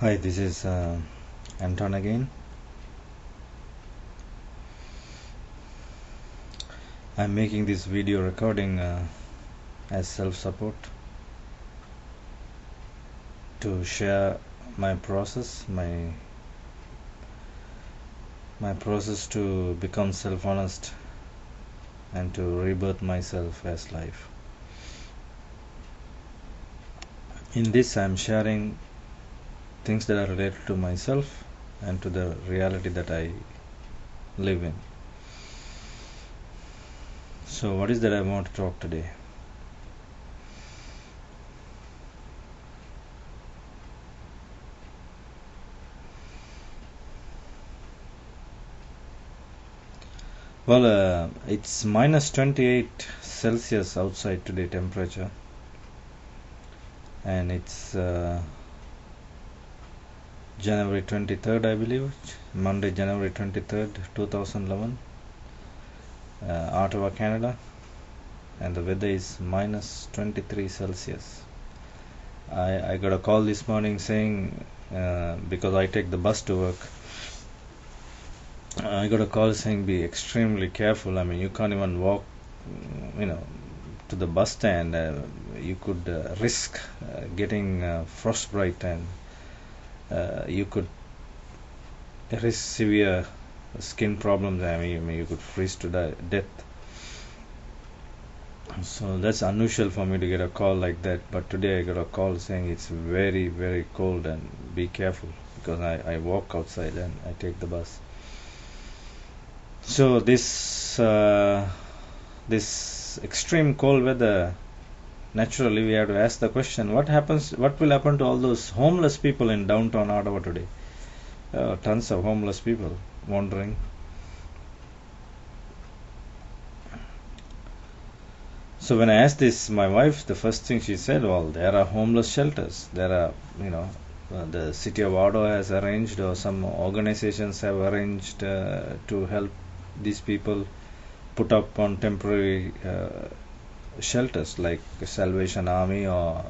Hi, this is Anton again. I'm making this video recording as self-support to share my process, my process to become self-honest and to rebirth myself as life. In this, I'm sharing things that are related to myself and to the reality that I live in. So what is that I want to talk today? Well, it's minus 28 Celsius outside today temperature, and it's January 23rd, I believe, Monday, January 23rd, 2011, Ottawa, Canada, and the weather is minus 23 Celsius. I got a call this morning saying, because I take the bus to work, I got a call saying be extremely careful. I mean, you can't even walk, to the bus stand. You could risk getting frostbite, and you could risk severe skin problems. I mean, you could freeze to death. So that's unusual for me to get a call like that. But today I got a call saying it's very, very cold and be careful, because I walk outside and I take the bus. So this extreme cold weather, naturally we have to ask the question: what will happen to all those homeless people in downtown Ottawa today? Tons of homeless people wandering. So when I asked this my wife, the first thing she said, well, there are homeless shelters. There are, the city of Ottawa has arranged, or some organizations have arranged to help these people put up on temporary shelters like Salvation Army or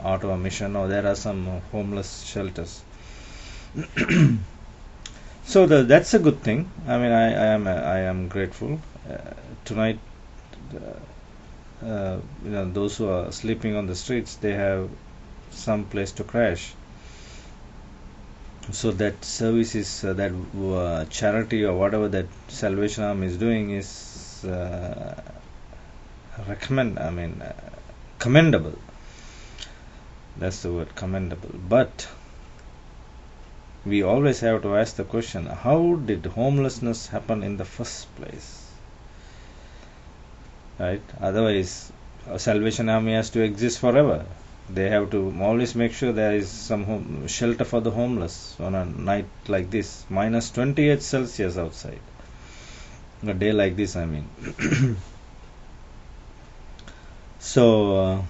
Ottawa Mission, or there are some homeless shelters. So that's a good thing. I mean, I am grateful. Tonight, those who are sleeping on the streets, they have some place to crash. So that service is that charity or whatever that Salvation Army is doing is commendable. That's the word, commendable. But we always have to ask the question: how did homelessness happen in the first place? Right? Otherwise, Salvation Army has to exist forever. They have to always make sure there is some shelter for the homeless on a night like this, minus 28 Celsius outside. A day like this, I mean. So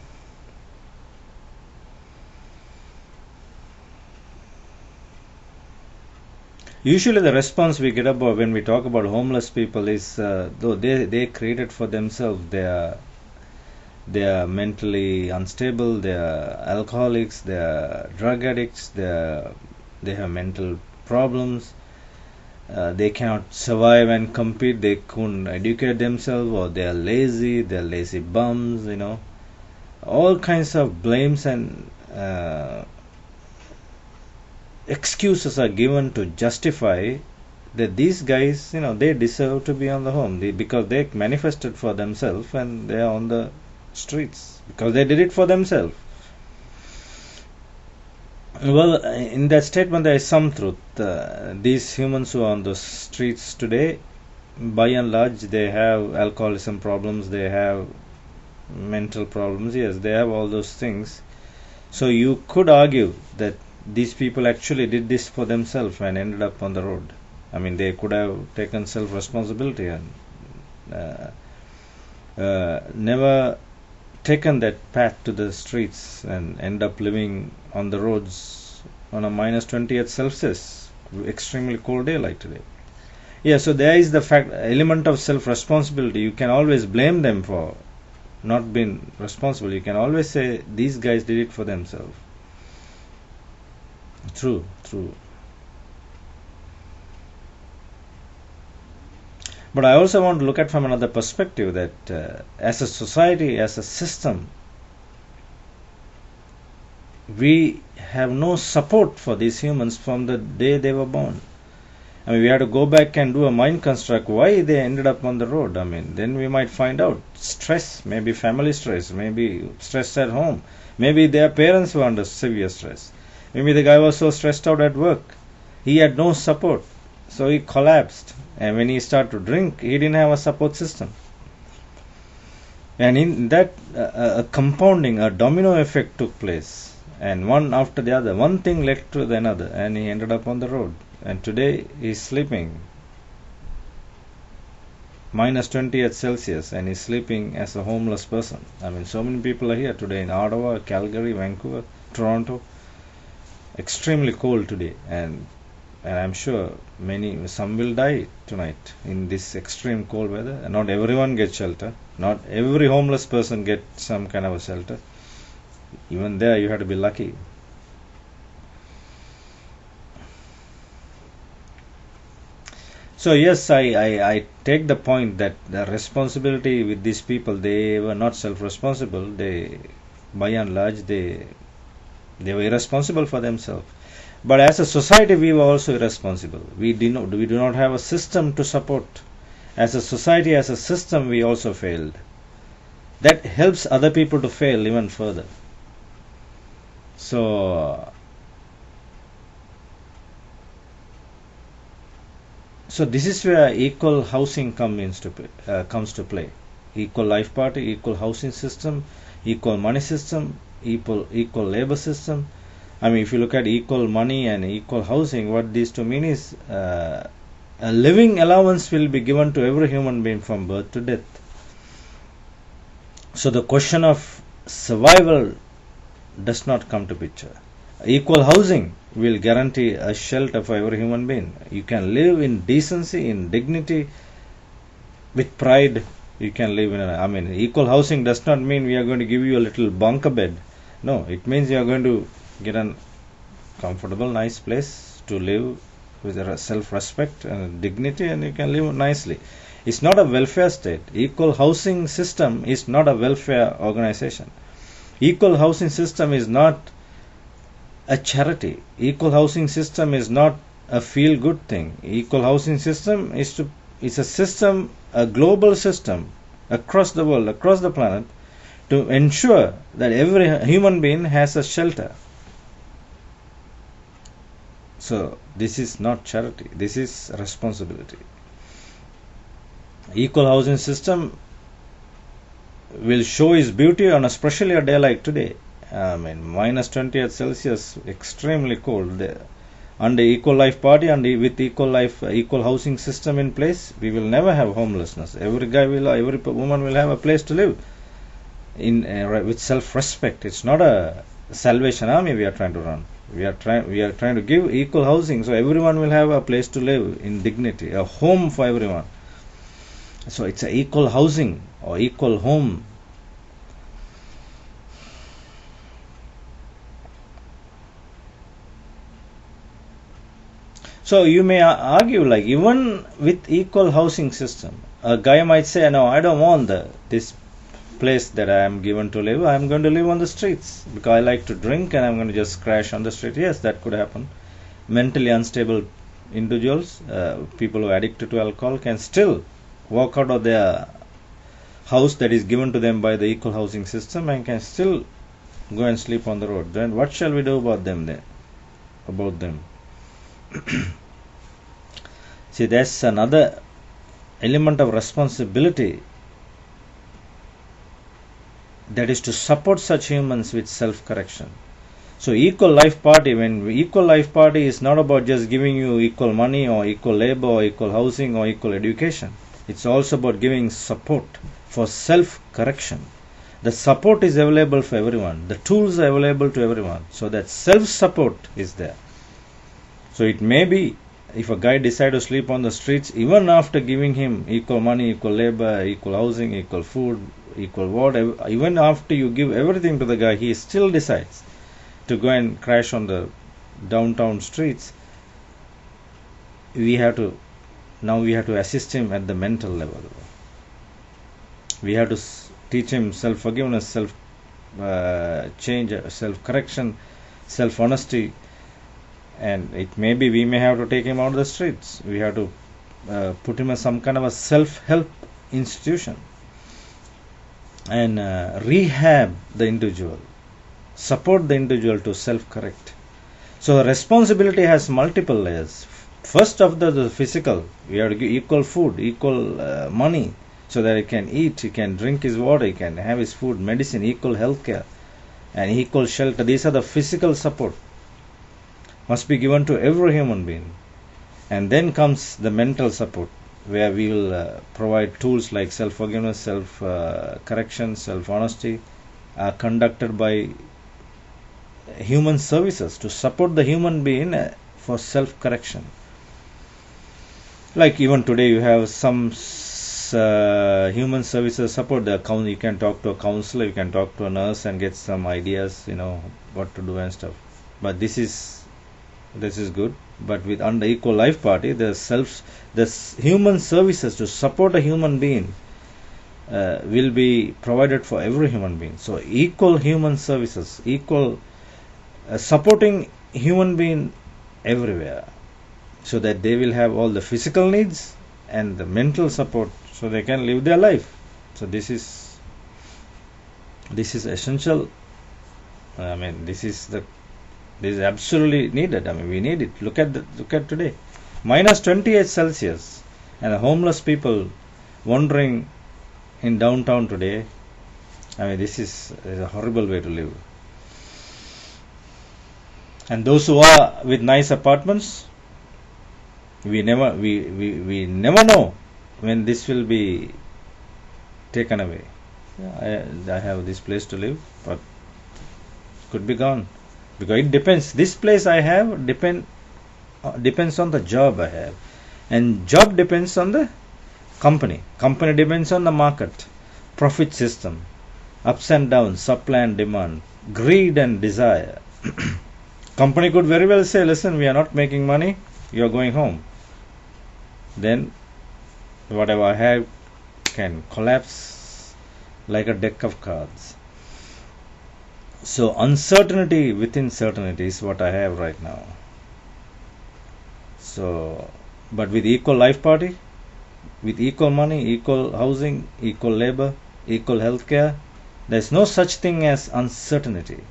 usually the response we get about when we talk about homeless people is though they created for themselves, they are mentally unstable, they are alcoholics, they are drug addicts, they have mental problems, they cannot survive and compete, they couldn't educate themselves, or they are lazy bums, all kinds of blames and excuses are given to justify that these guys, they deserve to be on the home, because they manifested for themselves and they are on the streets because they did it for themselves. Well, in that statement there is some truth. These humans who are on the streets today, by and large, they have alcoholism problems, they have mental problems. Yes, they have all those things. So you could argue that these people actually did this for themselves and ended up on the road. I mean, they could have taken self-responsibility and never taken that path to the streets and end up living on the roads on a minus 28 Celsius, extremely cold day like today. Yeah, so there is the element of self-responsibility. You can always blame them for not being responsible. You can always say these guys did it for themselves. True, true. But I also want to look at from another perspective that as a society, as a system, we have no support for these humans from the day they were born. I mean, we had to go back and do a mind construct why they ended up on the road. I mean, then we might find out stress, maybe family stress, maybe stress at home, maybe their parents were under severe stress, maybe the guy was so stressed out at work, he had no support, so he collapsed. And when he started to drink, he didn't have a support system. And in that, a compounding, a domino effect took place. And one after the other, one thing led to the another, and he ended up on the road. And today he's sleeping minus 20 at Celsius, and he's sleeping as a homeless person. I mean, so many people are here today in Ottawa, Calgary, Vancouver, Toronto. Extremely cold today, and I'm sure some will die tonight in this extreme cold weather. And not everyone gets shelter. Not every homeless person gets some kind of a shelter. Even there, you have to be lucky. So yes, I take the point that the responsibility with these people, they were not self-responsible. They, by and large, they were irresponsible for themselves. But as a society, we were also irresponsible. We do not have a system to support. As a society, as a system, we also failed. That helps other people to fail even further. So this is where equal housing comes to play. Equal life party, equal housing system, equal money system, equal labor system. I mean, if you look at equal money and equal housing, what these two mean is a living allowance will be given to every human being from birth to death. So the question of survival does not come to picture. Equal housing will guarantee a shelter for every human being. You can live in decency, in dignity, with pride. You can live in equal housing does not mean we are going to give you a little bunker bed. No, it means you are going to get a comfortable, nice place to live with self-respect and dignity, and you can live nicely. It's not a welfare state. Equal housing system is not a welfare organization. Equal housing system is not a charity. Equal housing system is not a feel-good thing. Equal housing system is a system, a global system across the world, across the planet, to ensure that every human being has a shelter. So this is not charity. This is responsibility. Equal housing system will show its beauty on especially a day like today. I mean, minus 20 at Celsius, extremely cold. Under equal life party and with equal housing system in place, we will never have homelessness. Every woman will have a place to live with self-respect. It's not a Salvation Army we are trying to run. We are trying to give equal housing, so everyone will have a place to live in dignity, a home for everyone. So it's a equal housing or equal home. So you may argue, like, even with equal housing system, a guy might say, no, I don't want this place that I am given to live. I am going to live on the streets because I like to drink and I'm going to just crash on the street. Yes, that could happen. Mentally unstable individuals, people who are addicted to alcohol, can still walk out of their house that is given to them by the equal housing system and can still go and sleep on the road. Then what shall we do about them then? About them? See, that's another element of responsibility, that is to support such humans with self-correction. So equal life party, equal life party is not about just giving you equal money or equal labor or equal housing or equal education. It's also about giving support for self-correction. The support is available for everyone. The tools are available to everyone. So that self-support is there. So it may be, if a guy decides to sleep on the streets, even after giving him equal money, equal labor, equal housing, equal food, equal water, even after you give everything to the guy, he still decides to go and crash on the downtown streets, we have to assist him at the mental level. We have to teach him self-forgiveness, change, self-correction, self-honesty, and it may be we may have to take him out of the streets. We have to put him in some kind of a self-help institution and rehab the individual, support the individual to self-correct. So responsibility has multiple layers. First of the physical, we have to give equal food, equal money, so that he can eat, he can drink his water, he can have his food, medicine, equal health care, and equal shelter. These are the physical support must be given to every human being. And then comes the mental support, where we will provide tools like self-forgiveness, self-correction, self-honesty, conducted by human services to support the human being for self-correction. Like even today you have some human services support. You can talk to a counselor, you can talk to a nurse and get some ideas, what to do and stuff. But this is good. But with under Equal Life Party, the human services to support a human being will be provided for every human being. So equal human services, equal supporting human being everywhere, so that they will have all the physical needs and the mental support, so they can live their life. So this is essential. This is absolutely needed. We need it. Look at today, -28 Celsius, and the homeless people wandering in downtown today. This is a horrible way to live. And those who are with nice apartments, we never know when this will be taken away. I have this place to live, but could be gone, because it depends. This place I have depends on the job I have, and job depends on the company depends on the market, profit system, ups and downs, supply and demand, greed and desire. Company could very well say, listen, we are not making money, you are going home. Then whatever I have can collapse like a deck of cards. So uncertainty within certainty is what I have right now. So, but with Equal Life Party, with equal money, equal housing, equal labor, equal health care, there is no such thing as uncertainty.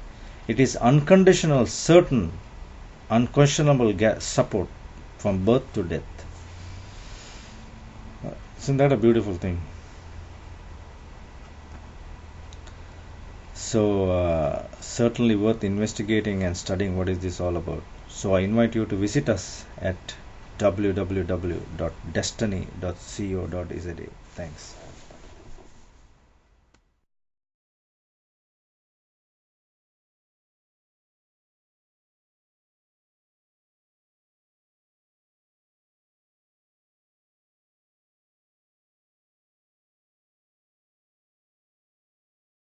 It is unconditional, certain, unquestionable support from birth to death. Isn't that a beautiful thing? So certainly worth investigating and studying what is this all about. So I invite you to visit us at www.desteni.co.za. Thanks.